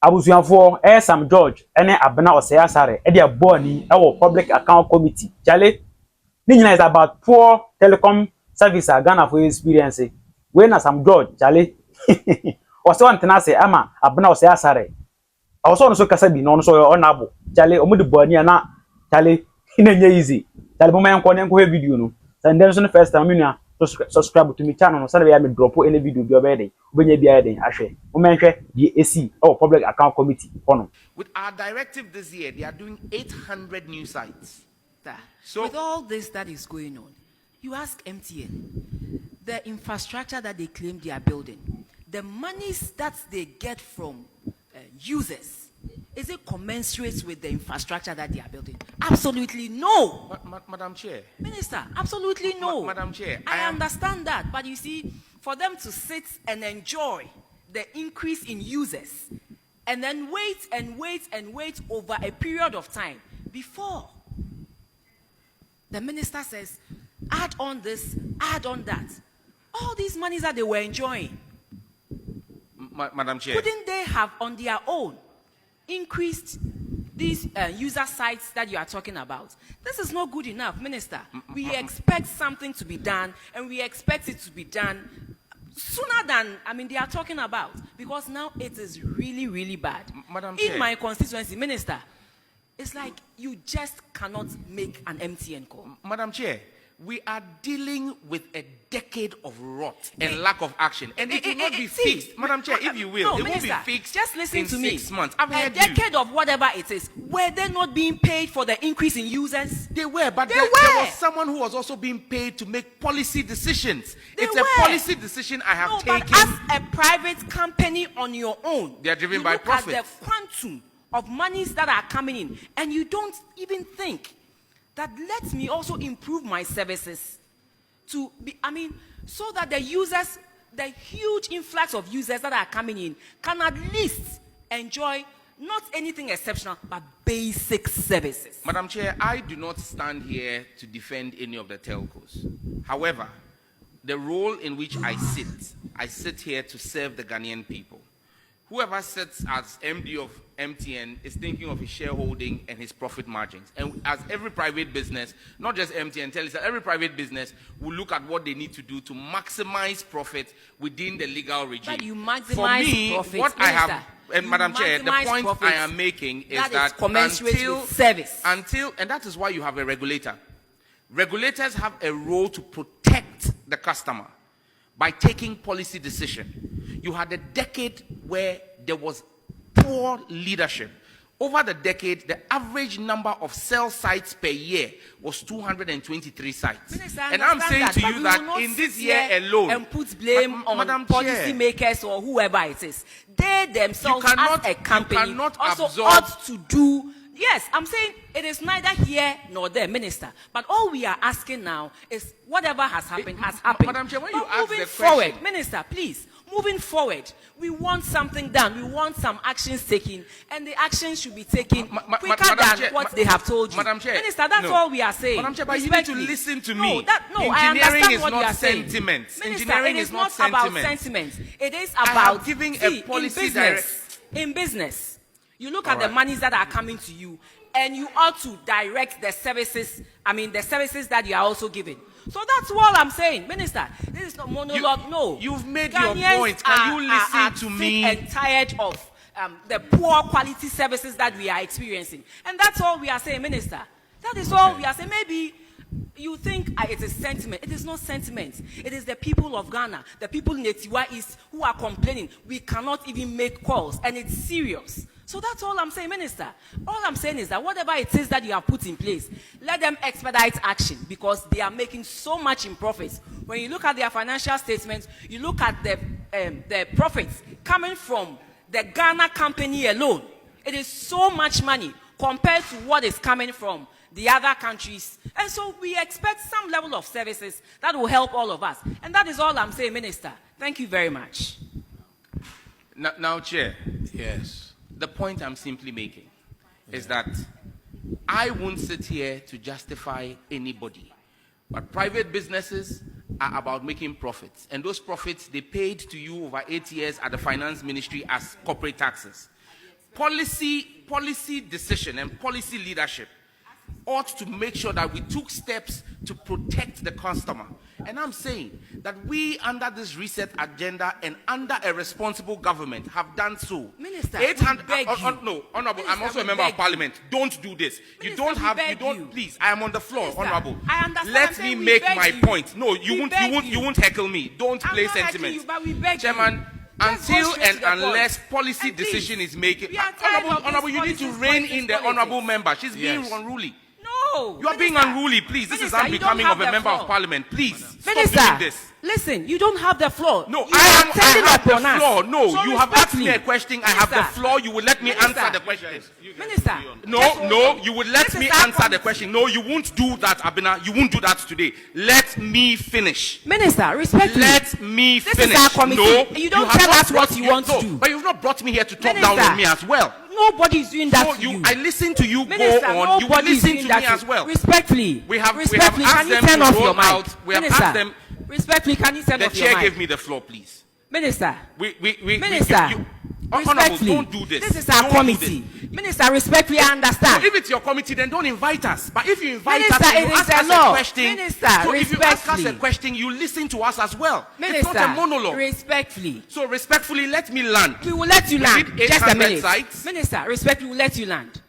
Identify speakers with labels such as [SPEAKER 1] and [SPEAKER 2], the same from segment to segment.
[SPEAKER 1] abusuafo Sam George ene Abena Osei-Asare e dia boni e wo public account committee chale ni nyina is about poor telecom service Ghana for experience we na Sam George chale o se won se ama Abena Osei-Asare o so no so kasa bi no so o na abo chale o mu de boni na chale ina nye easy chale bo men ko ne ko video no and then so the first time you subscribe to my channel no so that me drop any video bi obede obenya bia den ahwe o menhwe di AC or public account committee ono.
[SPEAKER 2] With our directive this year, they are doing 800 new sites.
[SPEAKER 3] So with all this that is going on, you ask MTN, the infrastructure that they claim they are building, the monies that they get from users, is it commensurate with the infrastructure that they are building? Absolutely no.
[SPEAKER 2] Madam Chair.
[SPEAKER 3] Minister, absolutely no.
[SPEAKER 2] Madam Chair.
[SPEAKER 3] I understand that, but you see, for them to sit and enjoy the increase in users, and then wait and wait and wait over a period of time before the minister says, add on this, add on that. All these monies that they were enjoying,
[SPEAKER 2] Madam Chair,
[SPEAKER 3] wouldn't they have on their own increased these user sites that you are talking about? This is not good enough, Minister. We expect something to be done, and we expect it to be done sooner than, they are talking about, because now it is really, really bad.
[SPEAKER 2] Madam
[SPEAKER 3] In
[SPEAKER 2] Chair,
[SPEAKER 3] my constituency, Minister, it's like you just cannot make an MTN call.
[SPEAKER 2] Madam Chair, we are dealing with a decade of rot and lack of action, and it will not be fixed. Madam Chair, if you will, it
[SPEAKER 3] Minister,
[SPEAKER 2] won't be fixed.
[SPEAKER 3] Just listen
[SPEAKER 2] in
[SPEAKER 3] to me.
[SPEAKER 2] 6 months.
[SPEAKER 3] A decade of whatever it is, were they not being paid for the increase in users?
[SPEAKER 2] They were, but there was someone who was also being paid to make policy decisions. It's a policy decision I have taken.
[SPEAKER 3] But as a private company on your own,
[SPEAKER 2] they are driven by profit.
[SPEAKER 3] Look at the quantum of monies that are coming in, and you don't even think that let me also improve my services to be, so that the users, the huge influx of users that are coming in, can at least enjoy not anything exceptional, but basic services.
[SPEAKER 2] Madam Chair, I do not stand here to defend any of the telcos. However, the role in which I sit here to serve the Ghanaian people. Whoever sits as MD of MTN is thinking of his shareholding and his profit margins. And as every private business, not just MTN, Telisa, every private business will look at what they need to do to maximize profit within the legal regime.
[SPEAKER 3] But you maximize
[SPEAKER 2] For me,
[SPEAKER 3] profit,
[SPEAKER 2] what
[SPEAKER 3] Minister,
[SPEAKER 2] I have, and Madam Chair, the point I am making is that
[SPEAKER 3] until service.
[SPEAKER 2] And that is why you have a regulator. Regulators have a role to protect the customer by taking policy decision. You had a decade where there was poor leadership. Over the decade, the average number of cell sites per year was 223 sites.
[SPEAKER 3] Minister,
[SPEAKER 2] and I'm saying to you that in this year alone,
[SPEAKER 3] and put blame on policy makers or whoever it is. They themselves, as a company, also ought to do. Yes, I'm saying it is neither here nor there, Minister. But all we are asking now is whatever has happened has happened.
[SPEAKER 2] Madam Chair, when you ask
[SPEAKER 3] moving
[SPEAKER 2] the
[SPEAKER 3] forward,
[SPEAKER 2] question,
[SPEAKER 3] Minister, please, moving forward, we want something done. We want some actions taken, and the actions should be taken quicker than what they have told you.
[SPEAKER 2] Madam Chair,
[SPEAKER 3] Minister, that's all we are saying.
[SPEAKER 2] Madam Chair, but you need to listen to me.
[SPEAKER 3] I understand what you are saying.
[SPEAKER 2] Sentiment.
[SPEAKER 3] Minister,
[SPEAKER 2] Engineering
[SPEAKER 3] it is
[SPEAKER 2] not
[SPEAKER 3] about sentiment. It is about
[SPEAKER 2] giving a policy
[SPEAKER 3] in business. You look at the monies that are coming to you, and you ought to direct the services, the services that you are also giving. So that's all I'm saying, Minister. This is not monologue, no.
[SPEAKER 2] You've made
[SPEAKER 3] Ghanaians
[SPEAKER 2] your point. Can you listen to me?
[SPEAKER 3] And tired of the poor quality services that we are experiencing. And that's all we are saying, Minister. That is all we are saying. Maybe you think it is sentiment. It is not sentiment. It is the people of Ghana, the people in the Tiwa East who are complaining. We cannot even make calls, and it's serious. So that's all I'm saying, Minister. All I'm saying is that whatever it is that you have put in place, let them expedite action, because they are making so much in profits. When you look at their financial statements, you look at the profits coming from the Ghana company alone. It is so much money compared to what is coming from the other countries. And so we expect some level of services that will help all of us. And that is all I'm saying, Minister. Thank you very much.
[SPEAKER 2] Now, Chair.
[SPEAKER 4] Yes.
[SPEAKER 2] The point I'm simply making is that I won't sit here to justify anybody. But private businesses are about making profits. And those profits, they paid to you over 8 years at the finance ministry as corporate taxes. policy decision and policy leadership ought to make sure that we took steps to protect the customer. And I'm saying that we, under this reset agenda and under a responsible government, have done so.
[SPEAKER 3] Minister,
[SPEAKER 2] 800.
[SPEAKER 3] we beg you.
[SPEAKER 2] No, Honorable,
[SPEAKER 3] Minister,
[SPEAKER 2] I'm also a
[SPEAKER 3] we
[SPEAKER 2] member of
[SPEAKER 3] beg
[SPEAKER 2] Parliament. Don't do this.
[SPEAKER 3] Minister,
[SPEAKER 2] You don't
[SPEAKER 3] we
[SPEAKER 2] have.
[SPEAKER 3] beg
[SPEAKER 2] You don't.
[SPEAKER 3] you.
[SPEAKER 2] Please, I am on the floor,
[SPEAKER 3] Minister,
[SPEAKER 2] Honorable.
[SPEAKER 3] I understand.
[SPEAKER 2] Let
[SPEAKER 3] I'm
[SPEAKER 2] me
[SPEAKER 3] saying we
[SPEAKER 2] make
[SPEAKER 3] beg
[SPEAKER 2] my
[SPEAKER 3] you.
[SPEAKER 2] point. No,
[SPEAKER 3] We beg
[SPEAKER 2] you won't heckle me. Don't
[SPEAKER 3] I'm
[SPEAKER 2] play
[SPEAKER 3] not hacking
[SPEAKER 2] sentiment.
[SPEAKER 3] you, but we beg
[SPEAKER 2] Chairman.
[SPEAKER 3] you. Let's go
[SPEAKER 2] Until
[SPEAKER 3] straight
[SPEAKER 2] and
[SPEAKER 3] to the
[SPEAKER 2] unless
[SPEAKER 3] point.
[SPEAKER 2] policy
[SPEAKER 3] And please,
[SPEAKER 2] decision is making,
[SPEAKER 3] we are tired of this
[SPEAKER 2] Honorable, you need to
[SPEAKER 3] policies,
[SPEAKER 2] rein
[SPEAKER 3] policies,
[SPEAKER 2] in the
[SPEAKER 3] politics.
[SPEAKER 2] Honorable member. She's being
[SPEAKER 4] Yes.
[SPEAKER 2] unruly.
[SPEAKER 3] No.
[SPEAKER 2] You are being
[SPEAKER 3] Minister,
[SPEAKER 2] unruly, please. This
[SPEAKER 3] Minister,
[SPEAKER 2] is
[SPEAKER 3] you
[SPEAKER 2] unbecoming
[SPEAKER 3] don't
[SPEAKER 2] of
[SPEAKER 3] have
[SPEAKER 2] a
[SPEAKER 3] the
[SPEAKER 2] member
[SPEAKER 3] floor.
[SPEAKER 2] of Parliament. Please stop
[SPEAKER 3] Minister,
[SPEAKER 2] doing this.
[SPEAKER 3] listen, you don't have the floor.
[SPEAKER 2] No,
[SPEAKER 3] You
[SPEAKER 2] I
[SPEAKER 3] are
[SPEAKER 2] have
[SPEAKER 3] tending
[SPEAKER 2] the
[SPEAKER 3] upon us.
[SPEAKER 2] floor. No,
[SPEAKER 3] So
[SPEAKER 2] you have asked me a
[SPEAKER 3] respectfully,
[SPEAKER 2] question. I have the
[SPEAKER 3] Minister,
[SPEAKER 2] floor. You will let me
[SPEAKER 3] Minister,
[SPEAKER 2] answer the question.
[SPEAKER 3] Minister,
[SPEAKER 2] No,
[SPEAKER 3] just
[SPEAKER 2] no,
[SPEAKER 3] hold on.
[SPEAKER 2] you will let
[SPEAKER 3] This
[SPEAKER 2] me
[SPEAKER 3] is our
[SPEAKER 2] answer the
[SPEAKER 3] committee.
[SPEAKER 2] question. No, you won't do that, Abena. You won't do that today. Let me finish.
[SPEAKER 3] Minister, respectfully.
[SPEAKER 2] Let me
[SPEAKER 3] This is
[SPEAKER 2] finish.
[SPEAKER 3] our committee.
[SPEAKER 2] No,
[SPEAKER 3] You don't
[SPEAKER 2] have
[SPEAKER 3] tell
[SPEAKER 2] not
[SPEAKER 3] us what
[SPEAKER 2] brought-
[SPEAKER 3] you want to
[SPEAKER 2] no,
[SPEAKER 3] do.
[SPEAKER 2] But you've not brought me here to talk
[SPEAKER 3] Minister,
[SPEAKER 2] down on me as well.
[SPEAKER 3] Nobody is doing that
[SPEAKER 2] So
[SPEAKER 3] to you.
[SPEAKER 2] I listen to you.
[SPEAKER 3] Minister,
[SPEAKER 2] Go on. You will
[SPEAKER 3] nobody is
[SPEAKER 2] listen
[SPEAKER 3] doing
[SPEAKER 2] to
[SPEAKER 3] that
[SPEAKER 2] me as well.
[SPEAKER 3] Respectfully.
[SPEAKER 2] We have
[SPEAKER 3] respectfully,
[SPEAKER 2] asked
[SPEAKER 3] can you
[SPEAKER 2] them
[SPEAKER 3] turn
[SPEAKER 2] to
[SPEAKER 3] off
[SPEAKER 2] roll
[SPEAKER 3] your mic?
[SPEAKER 2] out. We have
[SPEAKER 3] Minister,
[SPEAKER 2] asked them.
[SPEAKER 3] Respectfully, can you turn
[SPEAKER 2] The
[SPEAKER 3] off your
[SPEAKER 2] chair
[SPEAKER 3] mic?
[SPEAKER 2] gave me the floor, please.
[SPEAKER 3] Minister.
[SPEAKER 2] Honorable,
[SPEAKER 3] Minister. Respectfully,
[SPEAKER 2] don't do this.
[SPEAKER 3] This is our
[SPEAKER 2] Don't do
[SPEAKER 3] committee. Minister, respectfully, I
[SPEAKER 2] So
[SPEAKER 3] understand.
[SPEAKER 2] if it's your committee, then don't invite us. But if you invite
[SPEAKER 3] Minister,
[SPEAKER 2] us, and
[SPEAKER 3] it
[SPEAKER 2] you
[SPEAKER 3] is
[SPEAKER 2] ask
[SPEAKER 3] a
[SPEAKER 2] us
[SPEAKER 3] law.
[SPEAKER 2] a question.
[SPEAKER 3] Minister,
[SPEAKER 2] so if you ask us a
[SPEAKER 3] respectfully.
[SPEAKER 2] question, you listen to us as well.
[SPEAKER 3] Minister,
[SPEAKER 2] It's not a monologue.
[SPEAKER 3] respectfully.
[SPEAKER 2] So respectfully, let me land.
[SPEAKER 3] We will let you land.
[SPEAKER 2] read
[SPEAKER 3] Just a
[SPEAKER 2] 800
[SPEAKER 3] minute.
[SPEAKER 2] sites.
[SPEAKER 3] Minister, respectfully, we will let you land.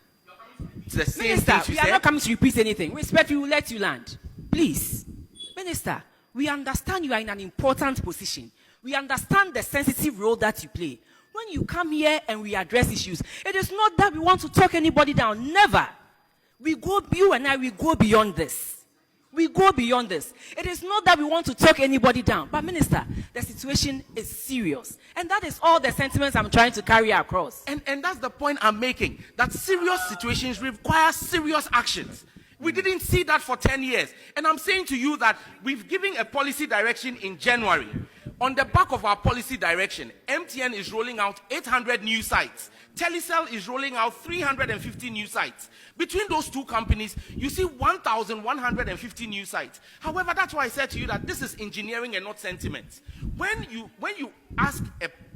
[SPEAKER 2] It's the same
[SPEAKER 3] Minister,
[SPEAKER 2] things you
[SPEAKER 3] we are
[SPEAKER 2] said.
[SPEAKER 3] not coming to repeat anything. Respectfully, we will let you land. Please. Minister, we understand you are in an important position. We understand the sensitive role that you play. When you come here and we address issues, it is not that we want to talk anybody down. Never. You and I, we go beyond this. We go beyond this. It is not that we want to talk anybody down. But Minister, the situation is serious. And that is all the sentiments I'm trying to carry across.
[SPEAKER 2] And that's the point I'm making. That serious situations require serious actions. We didn't see that for 10 years. And I'm saying to you that we've given a policy direction in January. On the back of our policy direction, MTN is rolling out 800 new sites. Telecel is rolling out 350 new sites. Between those two companies, you see 1,150 new sites. However, that's why I said to you that this is engineering and not sentiment. When you ask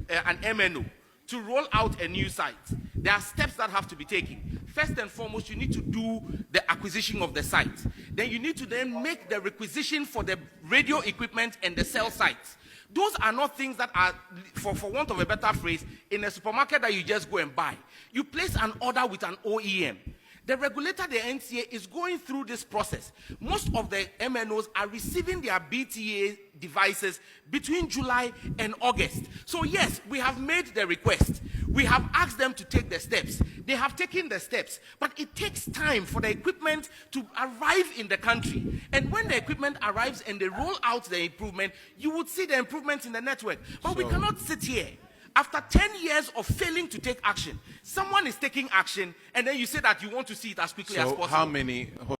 [SPEAKER 2] an MNO to roll out a new site, there are steps that have to be taken. First and foremost, you need to do the acquisition of the site. Then you need to then make the requisition for the radio equipment and the cell sites. Those are not things that are, for want of a better phrase, in a supermarket that you just go and buy. You place an order with an OEM. The regulator, the NCA, is going through this process. Most of the MNOs are receiving their BTA devices between July and August. So yes, we have made the request. We have asked them to take the steps. They have taken the steps. But it takes time for the equipment to arrive in the country. And when the equipment arrives and they roll out the improvement, you would see the improvements in the network. But we cannot sit here. After 10 years of failing to take action, someone is taking action, and then you say that you want to see it as quickly as possible.
[SPEAKER 4] How many